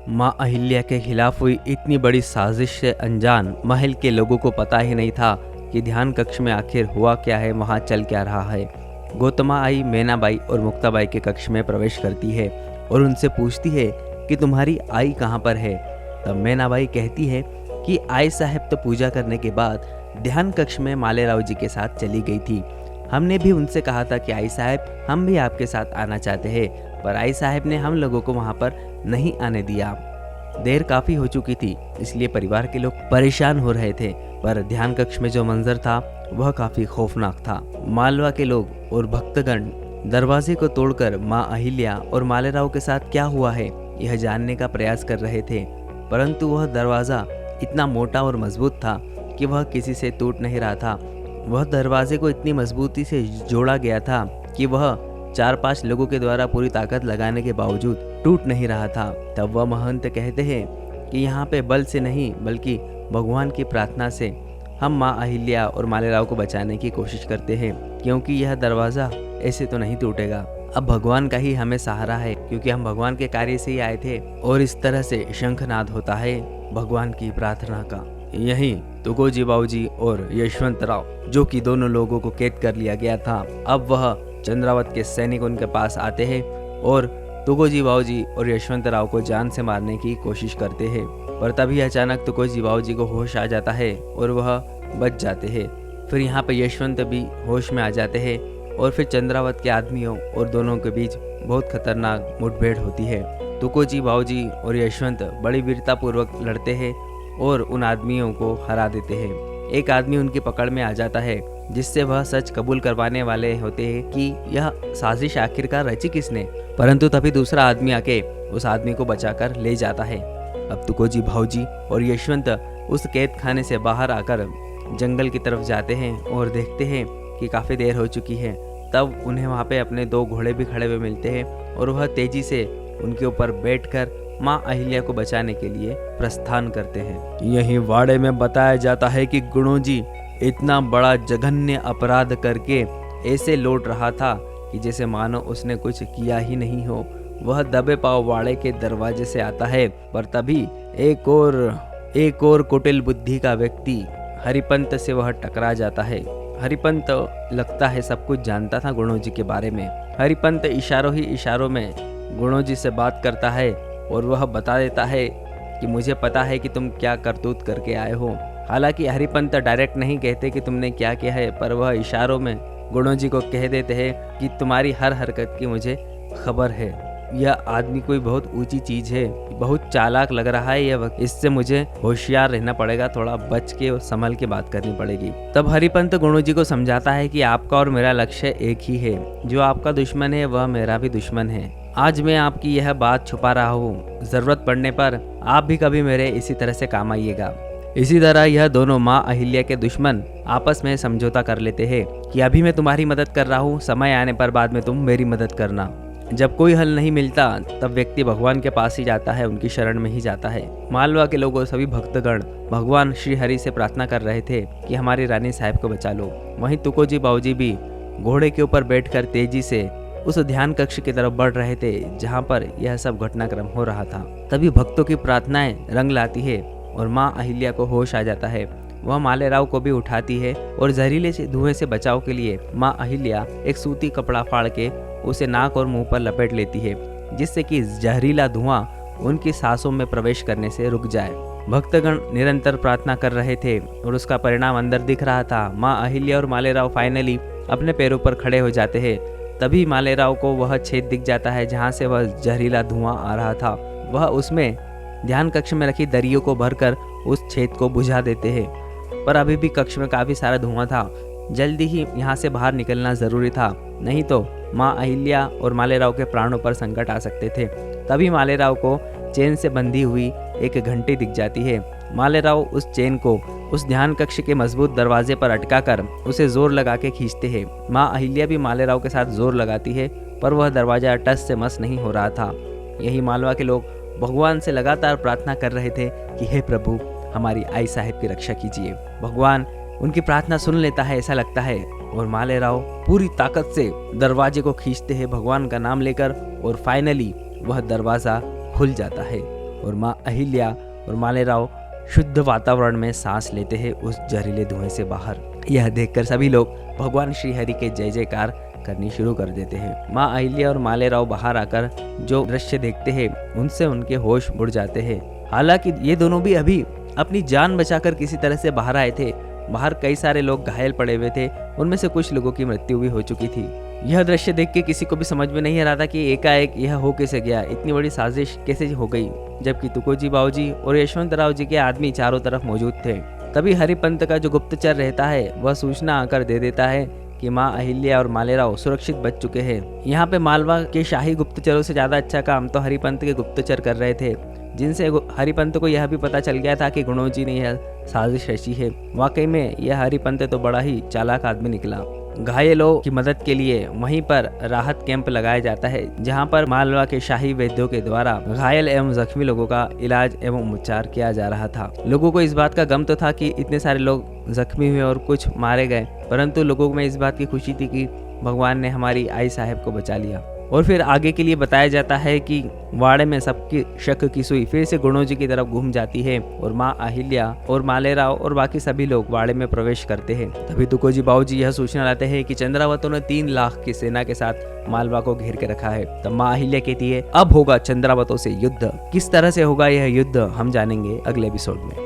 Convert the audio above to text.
माँ अहिल्या के खिलाफ हुई इतनी बड़ी साजिश से अनजान महल के लोगों को पता ही नहीं था कि ध्यान कक्ष में आखिर हुआ क्या है, वहाँ चल क्या रहा है। गौतमा आई मैनाबाई और मुक्ताबाई के कक्ष में प्रवेश करती है और उनसे पूछती है कि तुम्हारी आई कहाँ पर है। तब मैनाबाई कहती है कि आई साहब तो पूजा करने के बाद ध्यान कक्ष में मालेराव जी के साथ चली गई थी। हमने भी उनसे कहा था कि आई साहब हम भी आपके साथ आना चाहते हैं, पर आई साहब ने हम लोगों को वहाँ पर नहीं आने दिया। देर काफ़ी हो चुकी थी, इसलिए परिवार के लोग परेशान हो रहे थे, पर ध्यान कक्ष में जो मंजर था वह काफ़ी खौफनाक था। मालवा के लोग और भक्तगण दरवाजे को तोड़कर माँ अहिल्या और मालेराव के साथ क्या हुआ है यह जानने का प्रयास कर रहे थे, परंतु वह दरवाज़ा इतना मोटा और मजबूत था कि वह किसी से टूट नहीं रहा था। वह दरवाजे को इतनी मजबूती से जोड़ा गया था कि वह 4-5 लोगों के द्वारा पूरी ताकत लगाने के बावजूद टूट नहीं रहा था। तब वह महंत कहते हैं कि यहाँ पे बल से नहीं बल्कि भगवान की प्रार्थना से हम माँ अहिल्या और मालेराव को बचाने की कोशिश करते हैं, क्योंकि यह दरवाज़ा ऐसे तो नहीं टूटेगा। अब भगवान का ही हमें सहारा है, क्योंकि हम भगवान के कार्य से ही आए थे। और इस तरह से शंखनाद होता है भगवान की प्रार्थना का। यहीं तुकोजी बाबूजी और यशवंतराव, जो कि दोनों लोगों को कैद कर लिया गया था, अब वह चंद्रावत के सैनिक उनके पास आते हैं और तुकोजी बाबूजी और यशवंतराव को जान से मारने की कोशिश करते हैं। पर तभी अचानक तुकोजी बाबूजी को होश आ जाता है और वह बच जाते हैं। फिर यहाँ पर यशवंत भी होश में आ जाते हैं और फिर चंद्रावत के आदमियों और दोनों के बीच बहुत खतरनाक मुठभेड़ होती है। तुकोजी बाबूजी और यशवंत बड़ी वीरतापूर्वक लड़ते हैं और उन आदमियों को हरा देते हैं। एक आदमी उनकी पकड़ में आ जाता है, जिससे वह सच कबूल करवाने वाले होते हैं कि यह साजिश आखिरकार रची किसने। परंतु तभी दूसरा आदमी आके उस आदमी को बचाकर ले जाता है। अब तुकोजी भाऊजी और यशवंत उस कैद खाने से बाहर आकर जंगल की तरफ जाते हैं और देखते हैं कि काफ़ी देर हो चुकी है। तब उन्हें वहाँ पे अपने 2 घोड़े भी खड़े हुए मिलते हैं और वह तेजी से उनके ऊपर बैठकर माँ अहिल्या को बचाने के लिए प्रस्थान करते हैं। यही वाड़े में बताया जाता है कि गुणोजी इतना बड़ा जघन्य अपराध करके ऐसे लौट रहा था कि जैसे मानो उसने कुछ किया ही नहीं हो। वह दबे पाव वाड़े के दरवाजे से आता है, पर तभी एक और कुटिल बुद्धि का व्यक्ति हरिपंत से वह टकरा जाता है। हरिपंत लगता है सब कुछ जानता था गुणोजी के बारे में। हरिपंत इशारों ही इशारों में गुणोजी से बात करता है और वह बता देता है कि मुझे पता है कि तुम क्या करतूत करके आए हो। हालांकि हरिपंत डायरेक्ट नहीं कहते कि तुमने क्या किया है, पर वह इशारों में गुणोजी को कह देते हैं कि तुम्हारी हर हरकत की मुझे खबर है। यह आदमी कोई बहुत ऊंची चीज है, बहुत चालाक लग रहा है यह वक्त, इससे मुझे होशियार रहना पड़ेगा, थोड़ा बच के और संभल के बात करनी पड़ेगी। तब हरिपंत गुणोजी को समझाता है कि आपका और मेरा लक्ष्य एक ही है। जो आपका दुश्मन है वह मेरा भी दुश्मन है। आज मैं आपकी यह बात छुपा रहा हूँ, जरूरत पड़ने पर आप भी कभी मेरे इसी तरह से काम आइएगा। इसी तरह यह दोनों माँ अहिल्या के दुश्मन आपस में समझौता कर लेते हैं कि अभी मैं तुम्हारी मदद कर रहा हूँ, समय आने पर बाद में तुम मेरी मदद करना। जब कोई हल नहीं मिलता तब व्यक्ति भगवान के पास ही जाता है, उनकी शरण में ही जाता है। मालवा के लोगों सभी भक्तगण भगवान श्री हरि से प्रार्थना कर रहे थे कि हमारी रानी साहब को बचा लो। वहीं तुकोजी बाबूजी भी घोड़े के ऊपर बैठकर तेजी से उस ध्यान कक्ष की तरफ बढ़ रहे थे जहाँ पर यह सब घटनाक्रम हो रहा था। तभी भक्तों की प्रार्थनाएं रंग लाती है और माँ अहिल्या को होश आ जाता है। वह मालेराव को भी उठाती है और जहरीले से धुएं से बचाव के लिए माँ अहिल्या एक सूती कपड़ा फाड़ के उसे नाक और मुंह पर लपेट लेती है, जिससे कि जहरीला धुआं उनकी सांसों में प्रवेश करने से रुक जाए। भक्तगण निरंतर प्रार्थना कर रहे थे और उसका परिणाम अंदर दिख रहा था। माँ अहिल्या और मालेराव फाइनली अपने पैरों पर खड़े हो जाते हैं। तभी मालेराव को वह छेद दिख जाता है जहाँ से वह जहरीला धुआं आ रहा था। वह उसमें ध्यान कक्ष में रखी दरियों को भरकर उस छेद को बुझा देते हैं, पर अभी भी कक्ष में काफी सारा धुआं था। जल्दी ही यहाँ से बाहर निकलना जरूरी था, नहीं तो माँ अहिल्या और मालेराव के प्राणों पर संकट आ सकते थे। तभी मालेराव को चेन से बंधी हुई एक घंटी दिख जाती है। मालेराव उस चेन को उस ध्यान कक्ष के मजबूत दरवाजे पर अटकाकर उसे जोर लगा के खींचते हैं। माँ अहिल्या भी मालेराव के साथ जोर लगाती है, पर वह दरवाजा टस से मस नहीं हो रहा था। यही मालवा के लोग भगवान से लगातार प्रार्थना कर रहे थे कि हे प्रभु, हमारी आई साहब की रक्षा कीजिए। भगवान उनकी प्रार्थना सुन लेता है ऐसा लगता है, और मालेराव पूरी ताकत से दरवाजे को खींचते हैं भगवान का नाम लेकर, और फाइनली वह दरवाजा खुल जाता है और माँ अहिल्या और मालेराव शुद्ध वातावरण में सांस लेते हैं उस जहरीले धुएं से बाहर। यह देखकर सभी लोग भगवान श्री हरि के जय जयकार करनी शुरू कर देते हैं। माँ अहिल्या और मालेराव बाहर आकर जो दृश्य देखते हैं उनसे उनके होश उड़ जाते हैं। हालांकि ये दोनों भी अभी अपनी जान बचाकर किसी तरह से बाहर आए थे। बाहर कई सारे लोग घायल पड़े हुए थे, उनमें से कुछ लोगों की मृत्यु भी हो चुकी थी। यह दृश्य देख के किसी को भी समझ में नहीं आ रहा था कि एकाएक यह हो कैसे गया, इतनी बड़ी साजिश कैसे हो गई, जबकि तुकोजी बाबूजी और यशवंतराव जी के आदमी चारों तरफ मौजूद थे। तभी हरिपंत का जो गुप्तचर रहता है वह सूचना आकर दे देता है कि माँ अहिल्या और मालेराव सुरक्षित बच चुके हैं। यहाँ पे मालवा के शाही गुप्तचरों से ज्यादा अच्छा काम तो हरिपंत के गुप्तचर कर रहे थे, जिनसे हरिपंत को यह भी पता चल गया था कि गुणो जी ने यह साजिश रची है। वाकई में यह हरिपंत तो बड़ा ही चालाक आदमी निकला। घायलों की मदद के लिए वहीं पर राहत कैंप लगाया जाता है, जहां पर मालवा के शाही वैद्यों के द्वारा घायल एवं जख्मी लोगों का इलाज एवं उपचार किया जा रहा था। लोगों को इस बात का गम तो था कि इतने सारे लोग जख्मी हुए और कुछ मारे गए, परंतु लोगों में इस बात की खुशी थी कि भगवान ने हमारी आई साहब को बचा लिया। और फिर आगे के लिए बताया जाता है कि वाड़े में सबकी शक की सुई फिर से गुणो जी की तरफ घूम जाती है और माँ अहिल्या और मालेराव और बाकी सभी लोग वाड़े में प्रवेश करते हैं। तभी तुकोजी बाबूजी यह सूचना लाते हैं कि चंद्रावतों ने 3 लाख की सेना के साथ मालवा को घेर के रखा है। तब माँ अहिल्या कहती है अब होगा चंद्रावतों से युद्ध। किस तरह से होगा यह युद्ध हम जानेंगे अगले एपिसोड में।